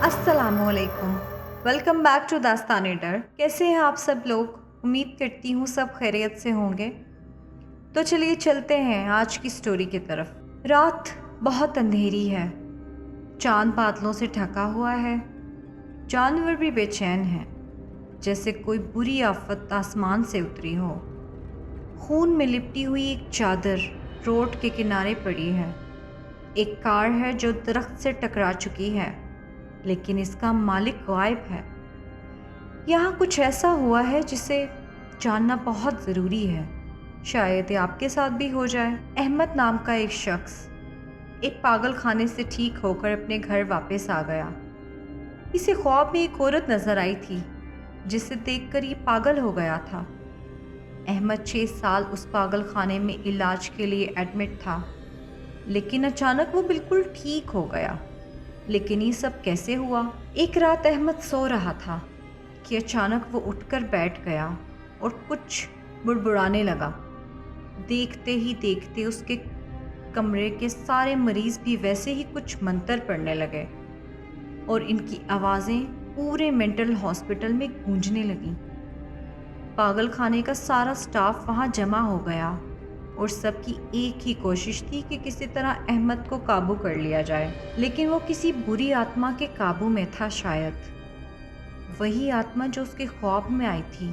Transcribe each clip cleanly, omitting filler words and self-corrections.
अस्सलाम वालेकुम। Welcome back to दास्तान डर। कैसे हैं आप सब लोग? उम्मीद करती हूँ सब खैरियत से होंगे। तो चलिए चलते हैं आज की स्टोरी की तरफ। रात बहुत अंधेरी है, चांद बादलों से ढका हुआ है, जानवर भी बेचैन हैं, जैसे कोई बुरी आफत आसमान से उतरी हो। खून में लिपटी हुई एक चादर रोड के किनारे पड़ी है। एक कार है जो दरख्त से टकरा चुकी है, लेकिन इसका मालिक गायब है। यहाँ कुछ ऐसा हुआ है जिसे जानना बहुत ज़रूरी है। शायद ये आपके साथ भी हो जाए। अहमद नाम का एक शख्स एक पागल खाने से ठीक होकर अपने घर वापस आ गया। इसे ख्वाब में एक औरत नज़र आई थी जिसे देखकर ये पागल हो गया था। अहमद 6 साल उस पागल खाने में इलाज के लिए एडमिट था, लेकिन अचानक वो बिल्कुल ठीक हो गया। लेकिन ये सब कैसे हुआ? एक रात अहमद सो रहा था कि अचानक वो उठकर बैठ गया और कुछ बुड़बुड़ाने लगा। देखते ही देखते उसके कमरे के सारे मरीज भी वैसे ही कुछ मंतर पढ़ने लगे और इनकी आवाज़ें पूरे मेंटल हॉस्पिटल में गूंजने लगीं। पागल खाने का सारा स्टाफ वहाँ जमा हो गया और सबकी एक ही कोशिश थी कि किसी तरह अहमद को काबू कर लिया जाए। लेकिन वो किसी बुरी आत्मा के काबू में था। शायद वही आत्मा जो उसके ख्वाब में आई थी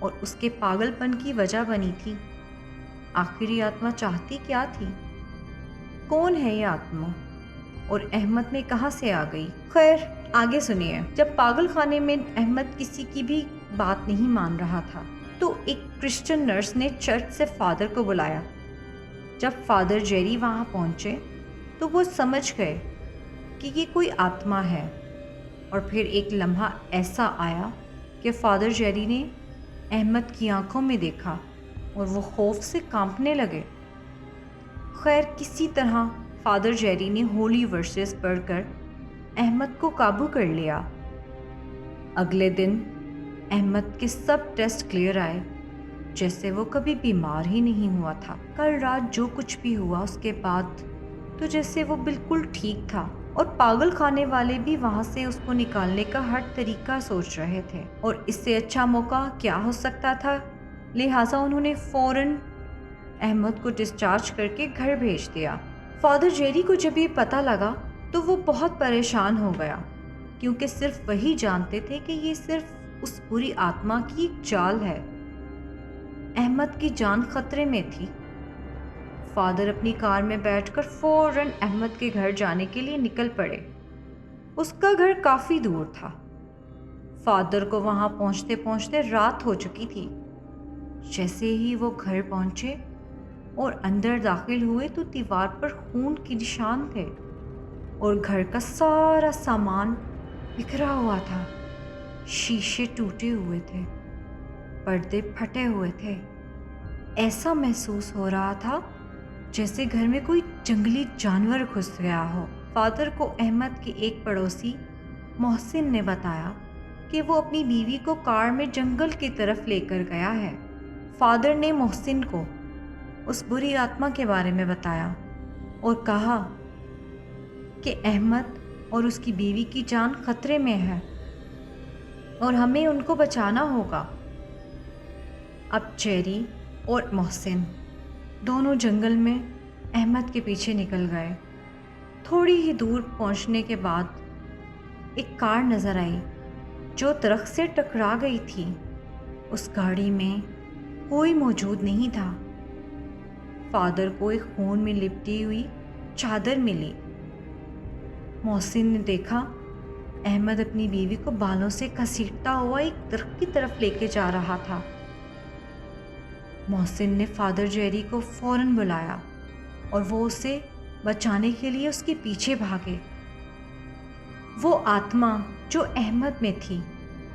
और उसके पागलपन की वजह बनी थी। आखिर ये आत्मा चाहती क्या थी? कौन है ये आत्मा और अहमद में कहाँ से आ गई? खैर, आगे सुनिए। जब पागल खाने में अहमद किसी की भी बात नहीं मान रहा था तो एक क्रिश्चियन नर्स ने चर्च से फादर को बुलाया। जब फादर जेरी वहाँ पहुँचे तो वो समझ गए कि ये कोई आत्मा है। और फिर एक लम्हा ऐसा आया कि फादर जेरी ने अहमद की आंखों में देखा और वो खौफ से कांपने लगे। खैर, किसी तरह फादर जेरी ने होली वर्सेस पढ़कर अहमद को काबू कर लिया। अगले दिन अहमद के सब टेस्ट क्लियर आए, जैसे वो कभी बीमार ही नहीं हुआ था। कल रात जो कुछ भी हुआ उसके बाद तो जैसे वो बिल्कुल ठीक था और पागल खाने वाले भी वहाँ से उसको निकालने का हर तरीका सोच रहे थे और इससे अच्छा मौका क्या हो सकता था। लिहाजा उन्होंने फ़ौरन अहमद को डिस्चार्ज करके घर भेज दिया। फादर जेरी को जब ये पता लगा तो वो बहुत परेशान हो गया, क्योंकि सिर्फ वही जानते थे कि ये सिर्फ उस बुरी आत्मा की एक चाल है। अहमद की जान खतरे में थी। फादर अपनी कार में बैठकर फौरन अहमद के घर जाने के लिए निकल पड़े। उसका घर काफ़ी दूर था। फादर को वहाँ पहुँचते पहुँचते रात हो चुकी थी। जैसे ही वो घर पहुँचे और अंदर दाखिल हुए तो दीवार पर खून के निशान थे और घर का सारा सामान बिखरा हुआ था। शीशे टूटे हुए थे, पर्दे फटे हुए थे। ऐसा महसूस हो रहा था जैसे घर में कोई जंगली जानवर घुस गया हो। फादर को अहमद के एक पड़ोसी मोहसिन ने बताया कि वो अपनी बीवी को कार में जंगल की तरफ लेकर गया है। फादर ने मोहसिन को उस बुरी आत्मा के बारे में बताया और कहा कि अहमद और उसकी बीवी की जान खतरे में है और हमें उनको बचाना होगा। अब जेरी और मोहसिन दोनों जंगल में अहमद के पीछे निकल गए। थोड़ी ही दूर पहुंचने के बाद एक कार नज़र आई जो दरख्त से टकरा गई थी। उस गाड़ी में कोई मौजूद नहीं था। फादर को एक खून में लिपटी हुई चादर मिली। मोहसिन ने देखा अहमद अपनी बीवी को बालों से घसीटता हुआ एक दरख्त की तरफ लेके जा रहा था। मोहसिन ने फादर जेरी को फौरन बुलाया और वो उसे बचाने के लिए उसके पीछे भागे। वो आत्मा जो अहमद में थी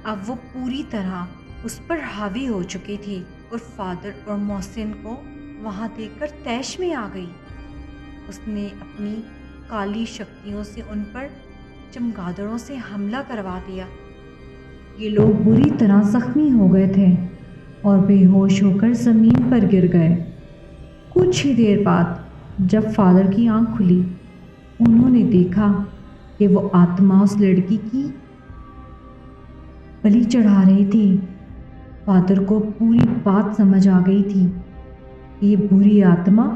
अब वो पूरी तरह उस पर हावी हो चुकी थी और फादर और मोहसिन को वहाँ देखकर तैश में आ गई। उसने अपनी काली शक्तियों से उन पर चमगादड़ों से हमला करवा दिया। ये लोग बुरी तरह जख्मी हो गए थे और बेहोश होकर ज़मीन पर गिर गए। कुछ ही देर बाद जब फादर की आंख खुली, उन्होंने देखा کہ وہ आत्मा उस लड़की की बलि चढ़ा रहे थे। फादर को पूरी बात समझ आ गई थी कि ये बुरी आत्मा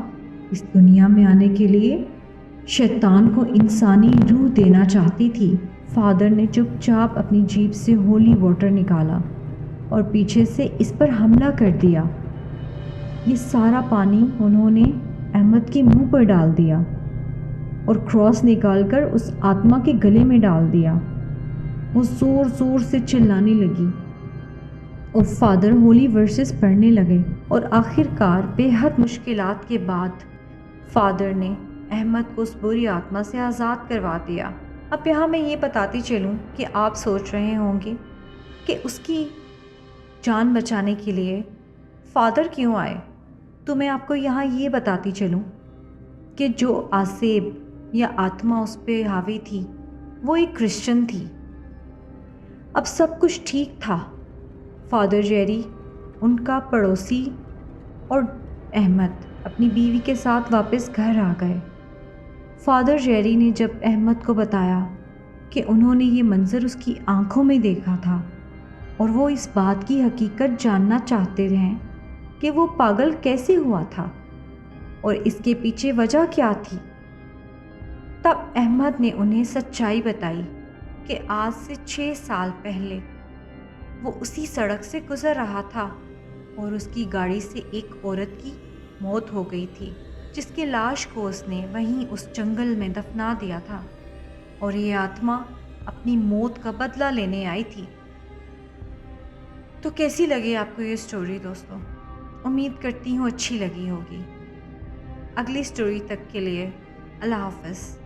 इस दुनिया में आने के लिए शैतान को इंसानी रूह देना चाहती थी। फादर ने चुपचाप अपनी जीभ से होली वाटर निकाला और पीछे से इस पर हमला कर दिया। ये सारा पानी उन्होंने अहमद के मुंह पर डाल दिया और क्रॉस निकालकर उस आत्मा के गले में डाल दिया। वो ज़ोर ज़ोर से चिल्लाने लगी और फादर होली वर्सेस पढ़ने लगे और आखिरकार बेहद मुश्किलात के बाद फादर ने अहमद को उस बुरी आत्मा से आज़ाद करवा दिया। अब यहाँ मैं ये बताती चलूँ कि आप सोच रहे होंगे कि उसकी जान बचाने के लिए फादर क्यों आए, तो मैं आपको यहाँ ये बताती चलूँ कि जो आसेब या आत्मा उस पर हावी थी वो एक क्रिश्चियन थी। अब सब कुछ ठीक था। फादर जेरी, उनका पड़ोसी और अहमद अपनी बीवी के साथ वापस घर आ गए। फादर जेरी ने जब अहमद को बताया कि उन्होंने ये मंज़र उसकी आंखों में देखा था और वो इस बात की हकीकत जानना चाहते हैं कि वो पागल कैसे हुआ था और इसके पीछे वजह क्या थी, तब अहमद ने उन्हें सच्चाई बताई कि आज से 6 साल पहले वो उसी सड़क से गुज़र रहा था और उसकी गाड़ी से एक औरत की मौत हो गई थी, जिसकी लाश को उसने वहीं उस जंगल में दफना दिया था और ये आत्मा अपनी मौत का बदला लेने आई थी। तो कैसी लगी आपको ये स्टोरी दोस्तों? उम्मीद करती हूँ अच्छी लगी होगी। अगली स्टोरी तक के लिए अल्लाह हाफ़िज़।